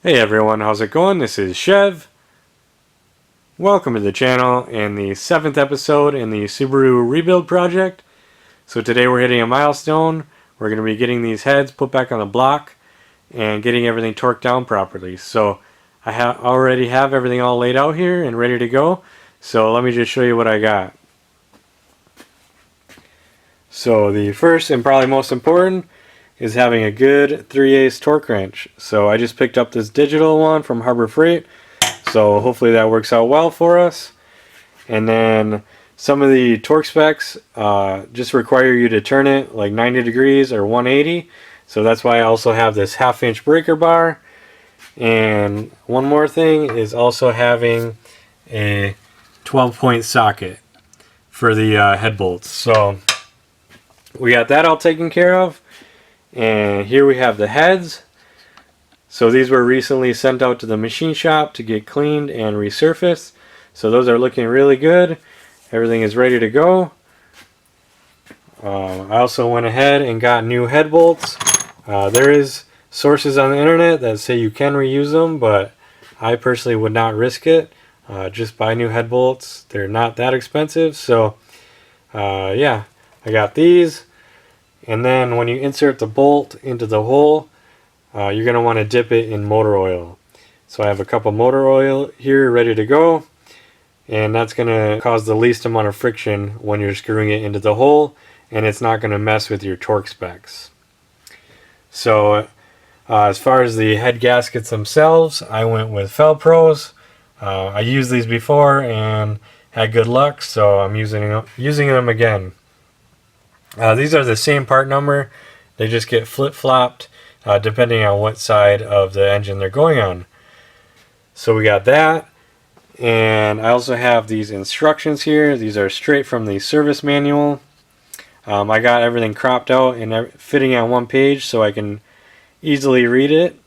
Hey everyone, how's it going? This is Chev. Welcome to the channel and the 7th episode in the Subaru rebuild project. So today we're hitting a milestone. We're going to be getting these heads put back on the block and getting everything torqued down properly. So I already have everything all laid out here and ready to go. So let me just show you what I got. So the first and probably most important is having a good 3/8 torque wrench. So I just picked up this digital one from Harbor Freight, so hopefully that works out well for us. And then some of the torque specs just require you to turn it like 90 degrees or 180, so that's why I also have this 1/2 inch breaker bar. And one more thing is also having a 12-point socket for the head bolts. So we got that all taken care of. And here we have the heads. So these were recently sent out to the machine shop to get cleaned and resurfaced. So those are looking really good. Everything is ready to go. I also went ahead and got new head bolts. There is sources on the internet that say you can reuse them, but I personally would not risk it. Just buy new head bolts. They're not that expensive. So yeah, I got these. And then when you insert the bolt into the hole, you're going to want to dip it in motor oil. So I have a cup of motor oil here ready to go, and that's going to cause the least amount of friction when you're screwing it into the hole, and it's not going to mess with your torque specs. So as far as the head gaskets themselves, I went with Felpros. I used these before and had good luck, so I'm using them again. These are the same part number, they just get flip-flopped depending on what side of the engine they're going on. So we got that, and I also have these instructions here. These are straight from the service manual. I got everything cropped out and fitting on one page so I can easily read it.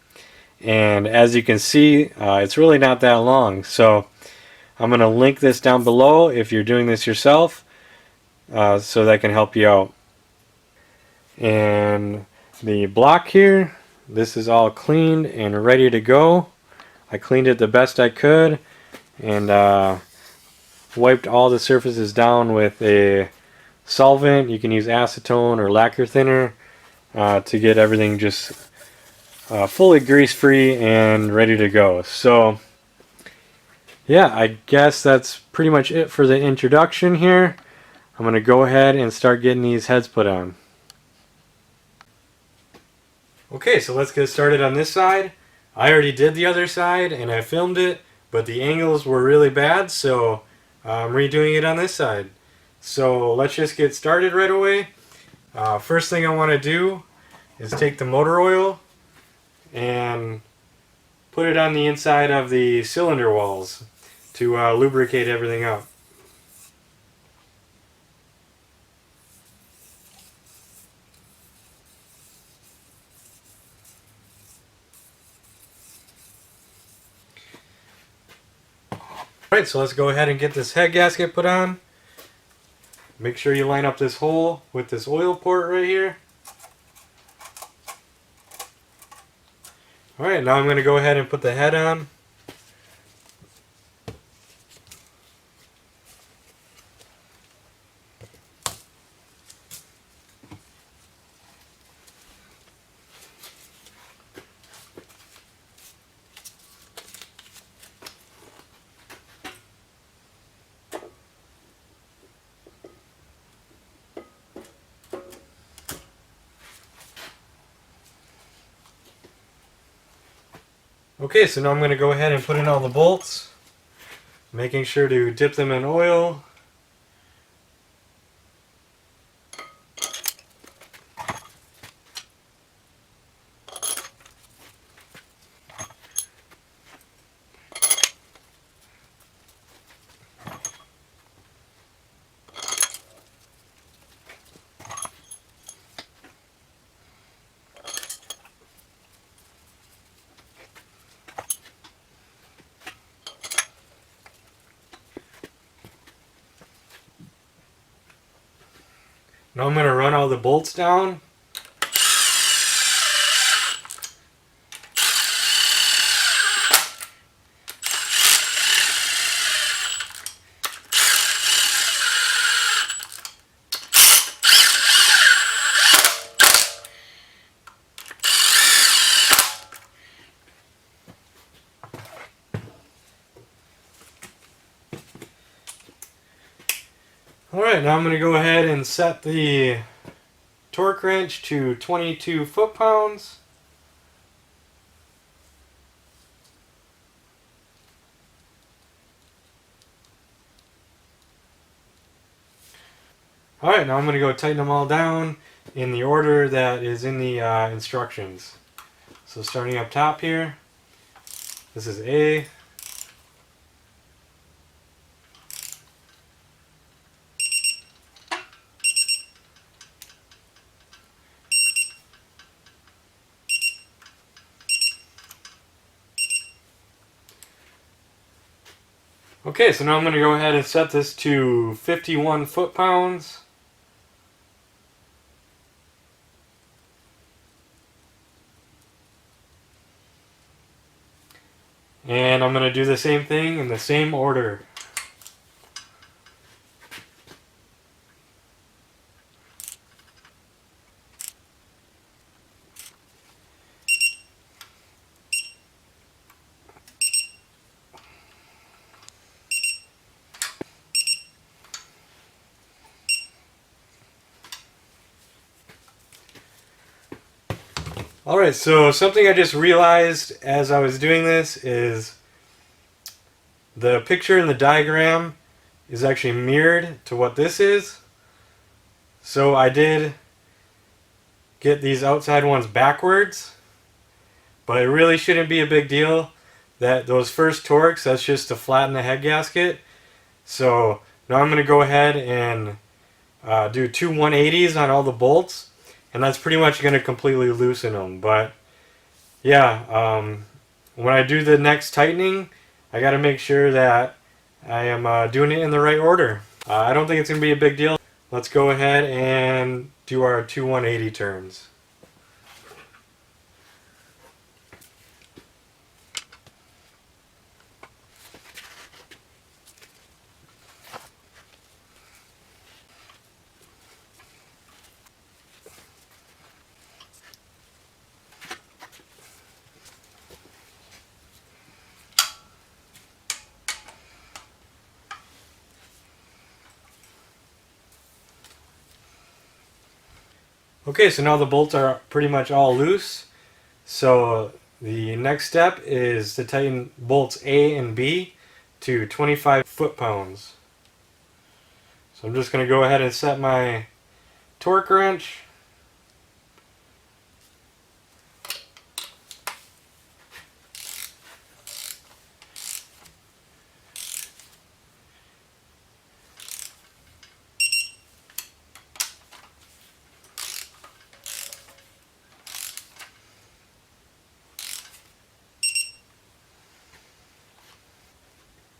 And as you can see, it's really not that long. So I'm going to link this down below if you're doing this yourself, so that can help you out. And the block here, this is all cleaned and ready to go. I cleaned it the best I could and wiped all the surfaces down with a solvent. You can use acetone or lacquer thinner to get everything just fully grease free and ready to go. So yeah, I guess that's pretty much it for the introduction here. I'm going to go ahead and start getting these heads put on. Okay, so let's get started on this side. I already did the other side and I filmed it, but the angles were really bad, so I'm redoing it on this side. So let's just get started right away. First thing I want to do is take the motor oil and put it on the inside of the cylinder walls to lubricate everything up. Alright, so let's go ahead and get this head gasket put on. Make sure you line up this hole with this oil port right here. Alright, now I'm going to go ahead and put the head on. Okay, so now I'm going to go ahead and put in all the bolts, making sure to dip them in oil. Now I'm going to run all the bolts down. Alright, now I'm going to go ahead and set the torque wrench to 22 foot-pounds. Alright, now I'm going to go tighten them all down in the order that is in the instructions. So starting up top here, this is A. Okay, so now I'm going to go ahead and set this to 51 foot-pounds. And I'm going to do the same thing in the same order. Alright, so something I just realized as I was doing this is the picture in the diagram is actually mirrored to what this is. So I did get these outside ones backwards, but it really shouldn't be a big deal. That those first torques, that's just to flatten the head gasket. So now I'm going to go ahead and do two 180s on all the bolts. And that's pretty much going to completely loosen them. But yeah, when I do the next tightening, I got to make sure that I am doing it in the right order. I don't think it's going to be a big deal. Let's go ahead and do our two 180 turns. Okay, so now the bolts are pretty much all loose. So the next step is to tighten bolts A and B to 25 foot-pounds. So I'm just going to go ahead and set my torque wrench.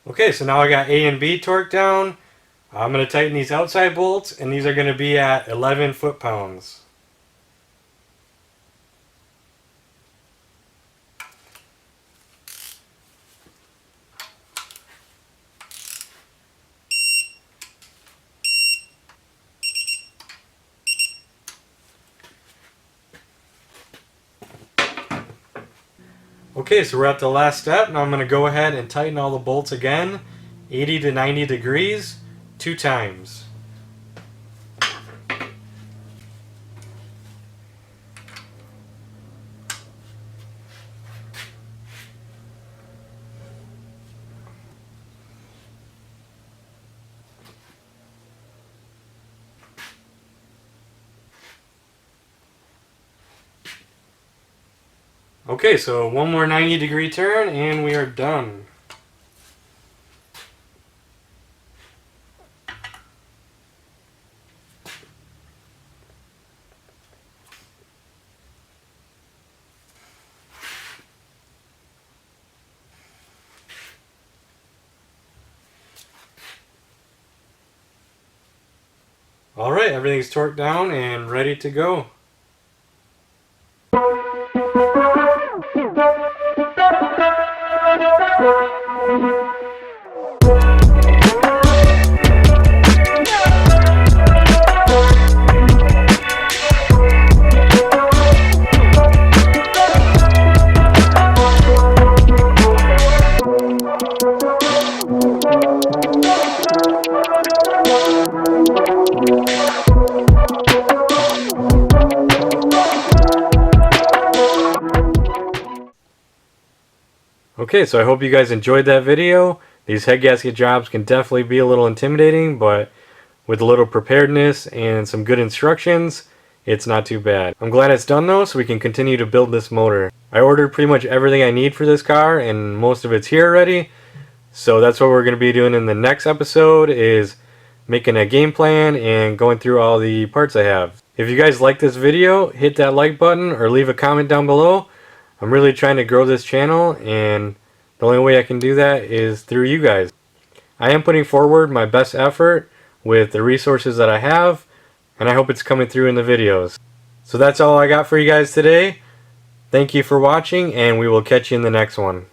Okay, so now I got A and B torqued down. I'm going to tighten these outside bolts, and these are going to be at 11 foot-pounds. Okay, so we're at the last step. Now I'm going to go ahead and tighten all the bolts again, 80 to 90 degrees, 2 times. Okay, so one more 90-degree turn and we are done. Alright, everything's torqued down and ready to go. Okay, so I hope you guys enjoyed that video. These head gasket jobs can definitely be a little intimidating, but with a little preparedness and some good instructions, it's not too bad. I'm glad it's done though, so we can continue to build this motor. I ordered pretty much everything I need for this car, and most of it's here already. So that's what we're going to be doing in the next episode, is making a game plan and going through all the parts I have. If you guys like this video, hit that like button or leave a comment down below. I'm really trying to grow this channel, and the only way I can do that is through you guys. I am putting forward my best effort with the resources that I have, and I hope it's coming through in the videos. So that's all I got for you guys today. Thank you for watching, and we will catch you in the next one.